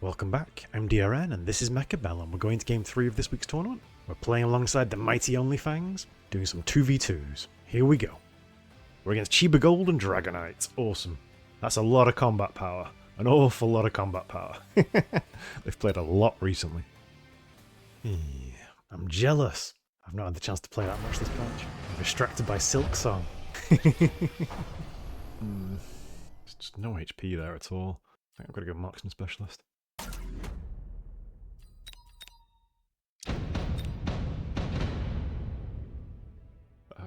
Welcome back, I'm DRN and this is Mechabellum. We're going to game 3 of this week's tournament. We're playing alongside the mighty OnlyFangs, doing some 2v2s. Here we go. We're against Cheeba Gold and Dragonite. Awesome. That's a lot of combat power. An awful lot of combat power. They've played a lot recently. I'm jealous. I've not had the chance to play that much this patch. I'm distracted by Silk Song. There's just no HP there at all. I think I've got to go marksman specialist.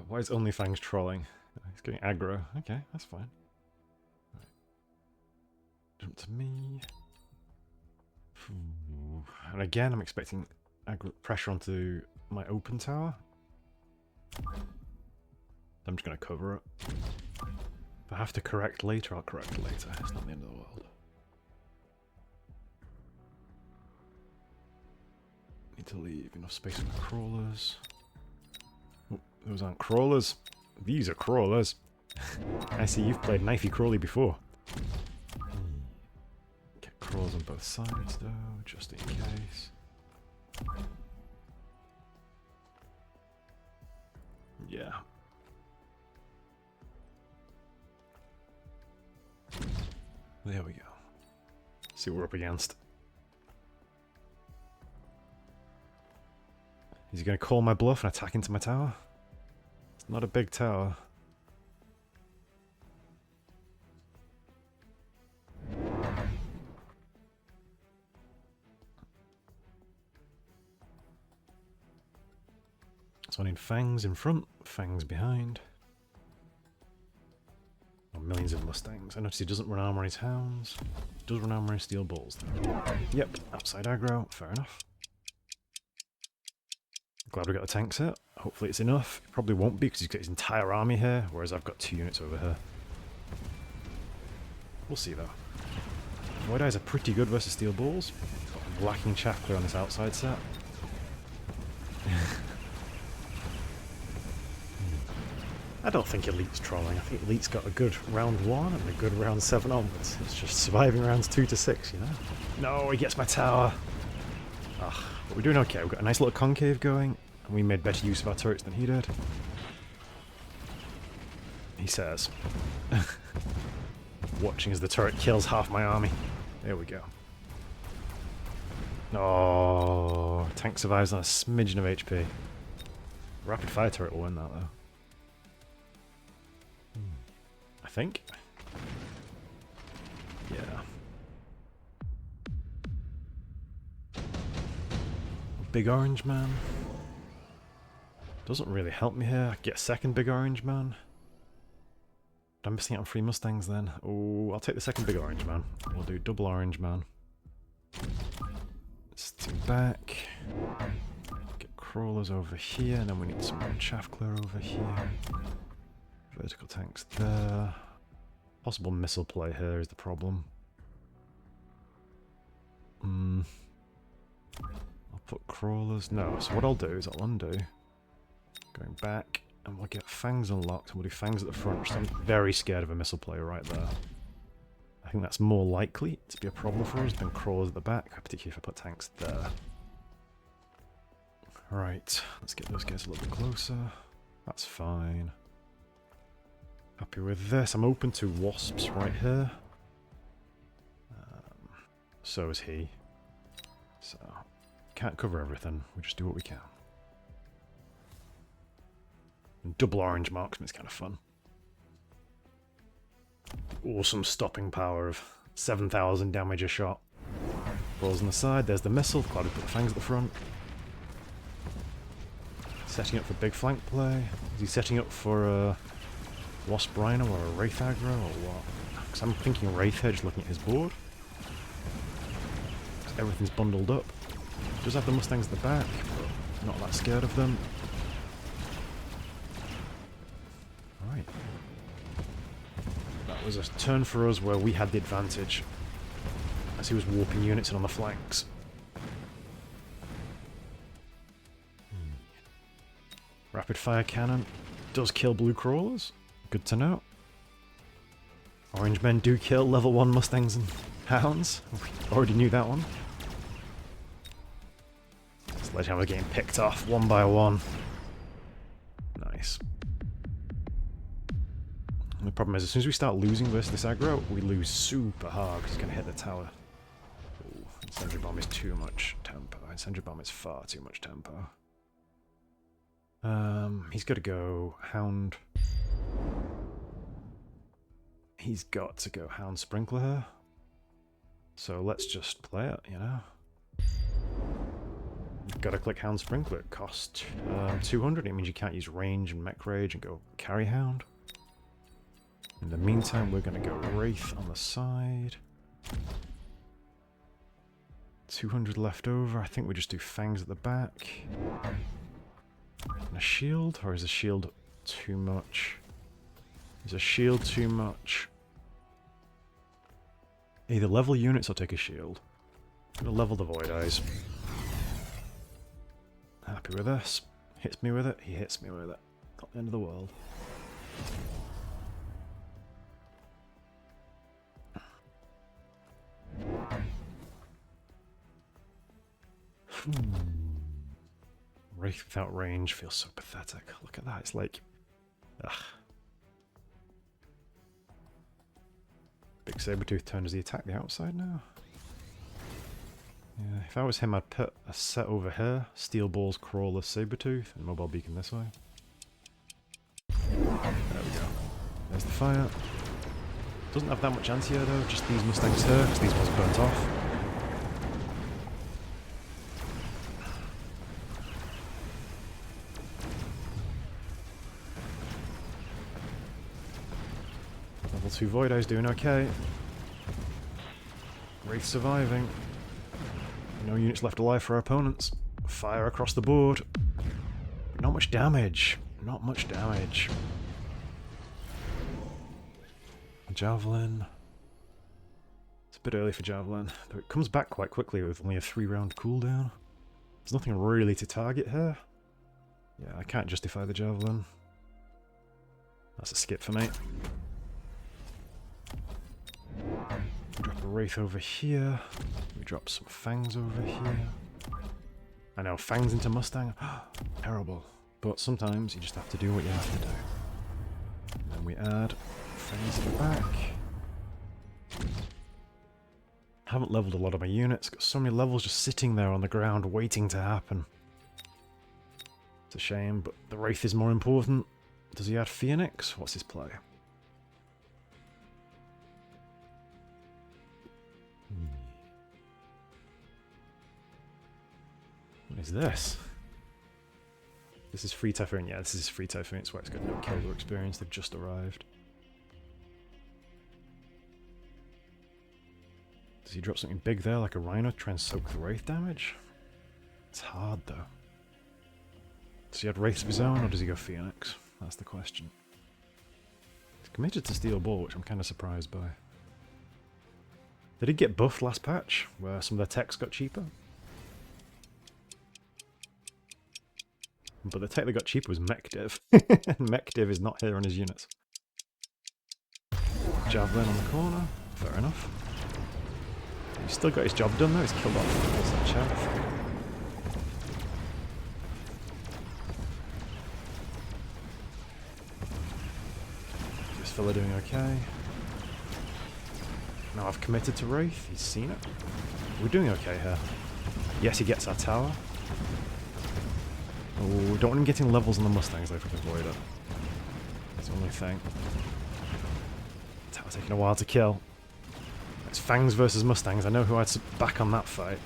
Why is OnlyFangs trolling? He's getting aggro. Okay, that's fine. Right. Jump to me. And again, I'm expecting aggro pressure onto my open tower. I'm just going to cover it. If I have to correct later, I'll correct later. It's not the end of the world. Need to leave enough space for the crawlers. Oh, those aren't crawlers. These are crawlers. I see you've played Knifey Crawly before. Get crawlers on both sides though, just in case. Yeah. There we go. See what we're up against. Is he going to call my bluff and attack into my tower? It's not a big tower. So I need Fangs in front, Fangs behind. Oh, millions of Mustangs. I notice he doesn't run armor on his hounds. He does run armor on his steel balls though. Yep, outside aggro, fair enough. Glad we got the tank set. Hopefully it's enough. It probably won't be because he's got his entire army here, whereas I've got 2 units over here. We'll see though. Void Eyes are pretty good versus steel balls. Got lacking chaff clear on this outside set. I don't think Elite's trolling. I think Elite's got a good round 1 and a good round 7 onwards. It's just surviving rounds 2 to 6, you know? No, he gets my tower. Ugh. But we're doing okay. We've got a nice little concave going, and we made better use of our turrets than he did. He says. Watching as the turret kills half my army. There we go. Oh, tank survives on a smidgen of HP. Rapid fire turret will win that though. I think. Yeah. Big orange man. Doesn't really help me here. I get a second big orange man. I'm missing out on 3 Mustangs then. Oh, I'll take the second big orange man. We'll do double orange man. Steam back. Get crawlers over here, and then we need some more chaff clear over here. Vertical tanks there. Possible missile play here is the problem. I'll put crawlers. No, so what I'll do is I'll undo. Going back, and we'll get Fangs unlocked, and we'll do Fangs at the front, which I'm very scared of a missile play right there. I think that's more likely to be a problem for us than crawlers at the back, particularly if I put tanks there. Right, let's get those guys a little bit closer. That's fine. Happy with this. I'm open to wasps right here. So is he. So, can't cover everything. We just do what we can. And double orange marksman is kind of fun. Awesome stopping power of 7,000 damage a shot. Balls on the side. There's the missile. Glad we put the Fangs at the front. Setting up for big flank play. Is he setting up for a Wasp Rhino or a Wraith aggro or what? Because I'm thinking Wraith here, just looking at his board. Everything's bundled up. Does have the Mustangs at the back, but not that scared of them. Alright. That was a turn for us where we had the advantage, as he was warping units in on the flanks. Rapid fire cannon does kill blue crawlers. Good to know. Orange men do kill level 1 Mustangs and Hounds. We already knew that one. Sledgehammer getting picked off one by one. Nice. And the problem is, as soon as we start losing versus this aggro, we lose super hard because it's going to hit the tower. Ooh, Incendiary Bomb is too much tempo. Incendiary Bomb is far too much tempo. He's got to go Hound. He's got to go Hound Sprinkler here. So let's just play it, you know? You've got to click Hound Sprinkler. It costs 200. It means you can't use range and mech rage and go carry Hound. In the meantime, we're going to go Wraith on the side. 200 left over. I think we just do Fangs at the back. And a shield? Or is a shield too much? Is a shield too much? Either level units or take a shield. I'm going to level the Void Eyes. Happy with this. Hits me with it, he hits me with it. Not the end of the world. Wraith without range feels so pathetic. Look at that, it's like... Ugh. Big Sabretooth turn, does he attack the outside now? Yeah, if I was him, I'd put a set over here. Steel Balls, Crawler, Sabretooth, and Mobile Beacon this way. There we go. There's the fire. Doesn't have that much anti-air though, just these Mustangs here, because these ones are burnt off. Level 2 Void Eyes doing okay. Wraith surviving. No units left alive for our opponents. Fire across the board. Not much damage. Not much damage. Javelin. It's a bit early for Javelin, but it comes back quite quickly with only a 3-round cooldown. There's nothing really to target here. Yeah, I can't justify the Javelin. That's a skip for me. Drop a Wraith over here. We drop some Fangs over here. I know, Fangs into Mustang. Terrible. But sometimes you just have to do what you have to do. And then we add Fangs at the back. Haven't leveled a lot of my units. Got so many levels just sitting there on the ground waiting to happen. It's a shame, but the Wraith is more important. Does he add Phoenix? What's his play? What is this? This is Free Typhoon. Yeah, this is Free Typhoon. It's why it's got no Killer experience. They've just arrived. Does he drop something big there, like a Rhino, try and soak the Wraith damage? It's hard, though. Does he add Wraiths of his own, or does he go Phoenix? That's the question. He's committed to Steel Ball, which I'm kind of surprised by. They did get buffed last patch, where some of their techs got cheaper. But the tech that got cheaper was Mech Div. Mech Div is not here on his units. Javelin on the corner. Fair enough. He's still got his job done though. He's killed off most of that chaff. This fella doing okay. Now I've committed to Wraith. He's seen it. We're doing okay here. Yes, he gets our tower. Oh, don't want him getting levels on the Mustangs though if we can avoid it. That's the only thing. Tower taking a while to kill. It's Fangs versus Mustangs. I know who I'd back on that fight.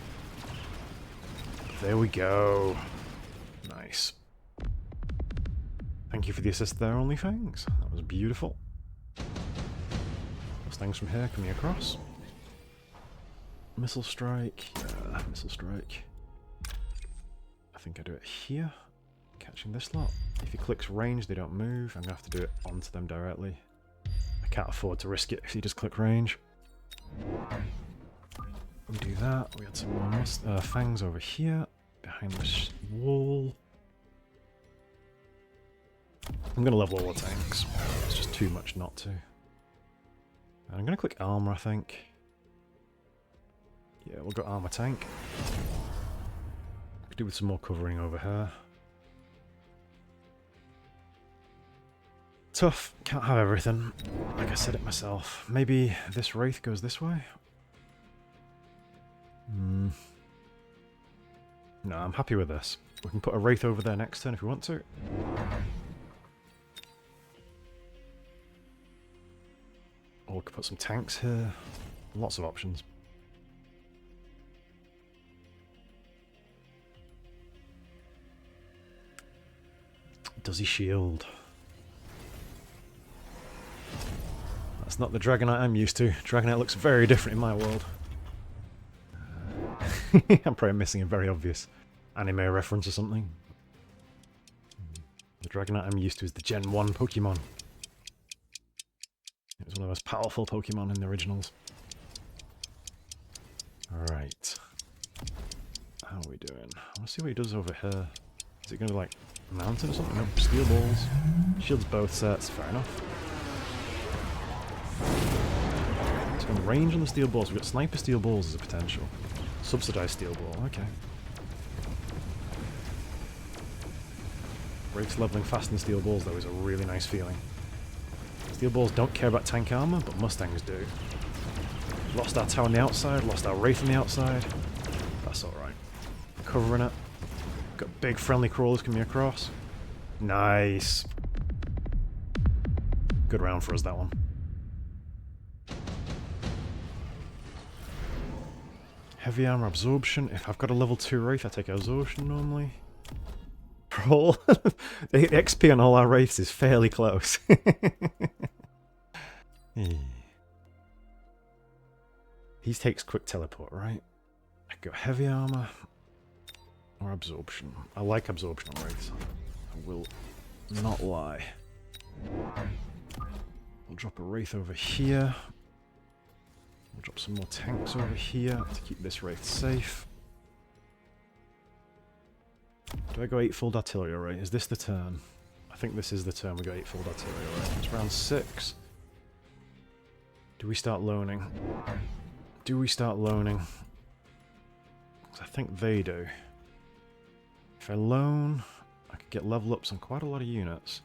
There we go. Nice. Thank you for the assist there, OnlyFangs. That was beautiful. Mustangs from here coming across. Missile strike. Yeah, missile strike. I think I do it here. Catching this lot. If he clicks range, they don't move. I'm going to have to do it onto them directly. I can't afford to risk it if he just click range. We do that. We had some more Fangs over here. Behind this wall. I'm going to level all the tanks. It's just too much not to. And I'm going to click armor, I think. Yeah, we'll go armor tank. Could do with some more covering over here. Tough. Can't have everything. Like I said it myself. Maybe this Wraith goes this way? No, I'm happy with this. We can put a Wraith over there next turn if we want to. Or we could put some tanks here. Lots of options. Does he shield? That's not the Dragonite I'm used to. Dragonite looks very different in my world. I'm probably missing a very obvious anime reference or something. The Dragonite I'm used to is the Gen 1 Pokemon. It was one of the most powerful Pokemon in the originals. Alright. How are we doing? I want to see what he does over here. Is it going to be like mountain or something? No, steel balls. Shields both sets, fair enough. It's got range on the steel balls. We've got sniper steel balls as a potential. Subsidized steel ball, okay. Wraiths leveling fast in steel balls though is a really nice feeling. Steel balls don't care about tank armor, but Mustangs do. Lost our tower on the outside, lost our Wraith on the outside. That's alright. Covering it. Got big friendly crawlers coming across. Nice. Good round for us, that one. Heavy armor absorption. If I've got a level 2 Wraith, I take absorption normally. Roll. The XP on all our Wraiths is fairly close. He takes quick teleport, right? I go heavy armor or absorption. I like absorption on Wraiths. I will not lie. We'll drop a Wraith over here. We'll drop some more tanks over here to keep this Wraith safe. Do I go 8-fold artillery array? Is this the turn? I think this is the turn we go 8-fold artillery array. It's round 6. Do we start loaning? Do we start loaning? 'Cause I think they do. If I loan, I could get level ups on quite a lot of units.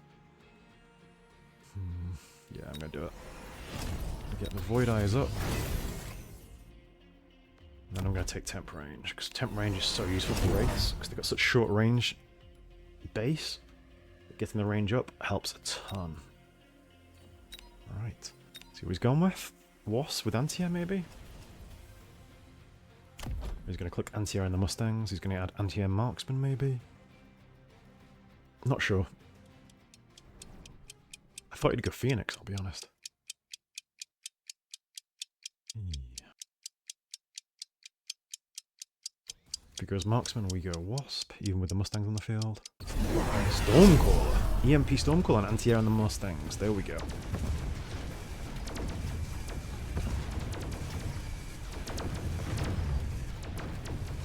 Yeah, I'm going to do it. Get the Void Eyes up. And then I'm going to take Temp Range, because Temp Range is so useful for Wraiths, because they've got such short range base. Getting the range up helps a ton. Alright. See what he's gone with? Wasp with Anti-Air, maybe? He's going to click Anti-Air in the Mustangs. He's going to add Anti-Air Marksman, maybe? Not sure. I thought he'd go Phoenix, I'll be honest. If he goes Marksman, we go Wasp, even with the Mustangs on the field. Stormcaller! EMP Stormcaller and Anti-Air on the Mustangs. There we go.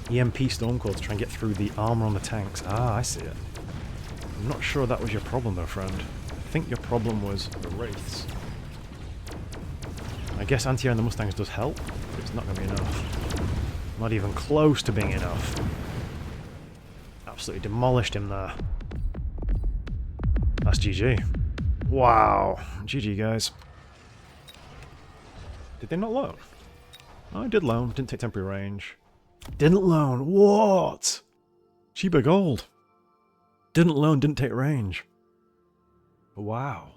EMP Stormcaller to try and get through the armor on the tanks. Ah, I see it. I'm not sure that was your problem though, friend. I think your problem was the Wraiths. I guess Anti-Air on the Mustangs does help, but it's not going to be enough. Not even close to being enough. Absolutely demolished him there. That's GG. Wow. GG, guys. Did they not loan? Oh, I did loan. Didn't take temporary range. Didn't loan. What? Cheeba Gold. Didn't loan, didn't take range. Wow.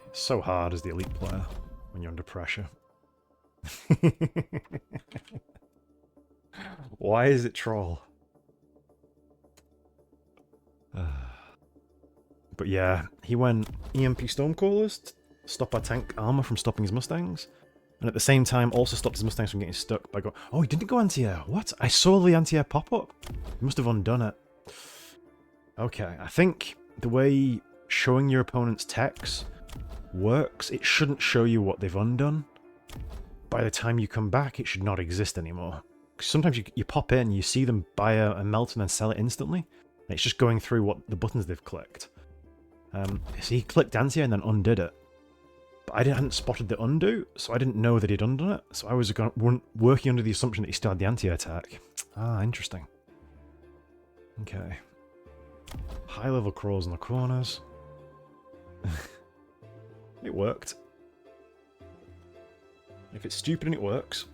It's so hard as the elite player when you're under pressure. Why is it troll? But yeah, he went EMP Stormcallers to stop our tank armor from stopping his Mustangs, and at the same time also stopped his Mustangs from getting stuck by going... Oh, he didn't go anti-air. What? I saw the anti-air pop up. He must have undone it. Okay, I think the way showing your opponent's techs works, it shouldn't show you what they've undone. By the time you come back, it should not exist anymore. Because sometimes you pop in, you see them buy a melt and then sell it instantly. And it's just going through what the buttons they've clicked. So he clicked anti-air and then undid it. But I hadn't spotted the undo, so I didn't know that he'd undone it. So I was working under the assumption that he still had the anti-air attack. Ah, interesting. Okay. High level crawls in the corners. It worked. If it's stupid and it works,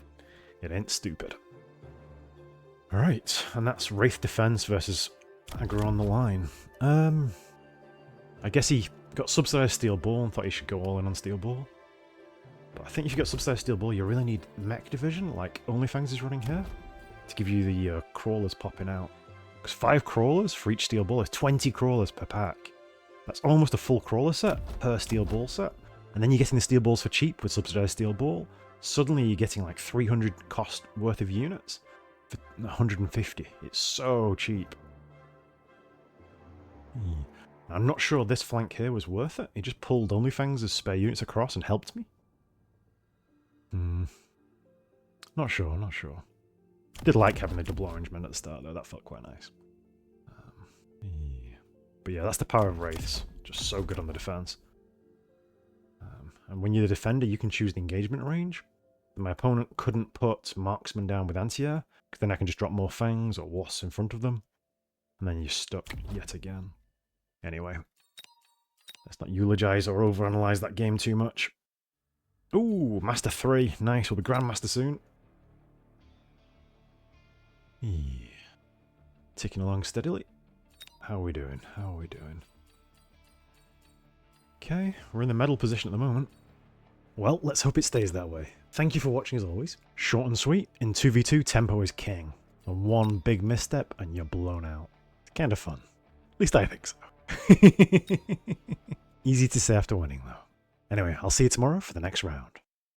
it ain't stupid. Alright, and that's Wraith defense versus aggro on the line. I guess he got subsidized steel ball and thought he should go all in on steel ball. But I think if you got subsidized steel ball, you really need mech division, like OnlyFangs is running here, to give you the crawlers popping out. Because 5 crawlers for each steel ball is 20 crawlers per pack. That's almost a full crawler set per steel ball set. And then you're getting the steel balls for cheap with subsidized steel ball. Suddenly you're getting like 300 cost worth of units for 150. It's so cheap. I'm not sure this flank here was worth it. He just pulled OnlyFangs as spare units across and helped me. Not sure, not sure. Did like having the double orange men at the start though, that felt quite nice. But yeah, that's the power of Wraiths. Just so good on the defense. And when you're the defender, you can choose the engagement range. My opponent couldn't put marksman down with anti-air, because then I can just drop more fangs or wasps in front of them. And then you're stuck yet again. Anyway, let's not eulogize or overanalyze that game too much. Ooh, Master 3. Nice, we'll be Grandmaster soon. Yeah. Ticking along steadily. How are we doing? How are we doing? Okay, we're in the medal position at the moment. Well, let's hope it stays that way. Thank you for watching as always. Short and sweet. In 2v2, tempo is king. And one big misstep and you're blown out. It's kind of fun. At least I think so. Easy to say after winning though. Anyway, I'll see you tomorrow for the next round.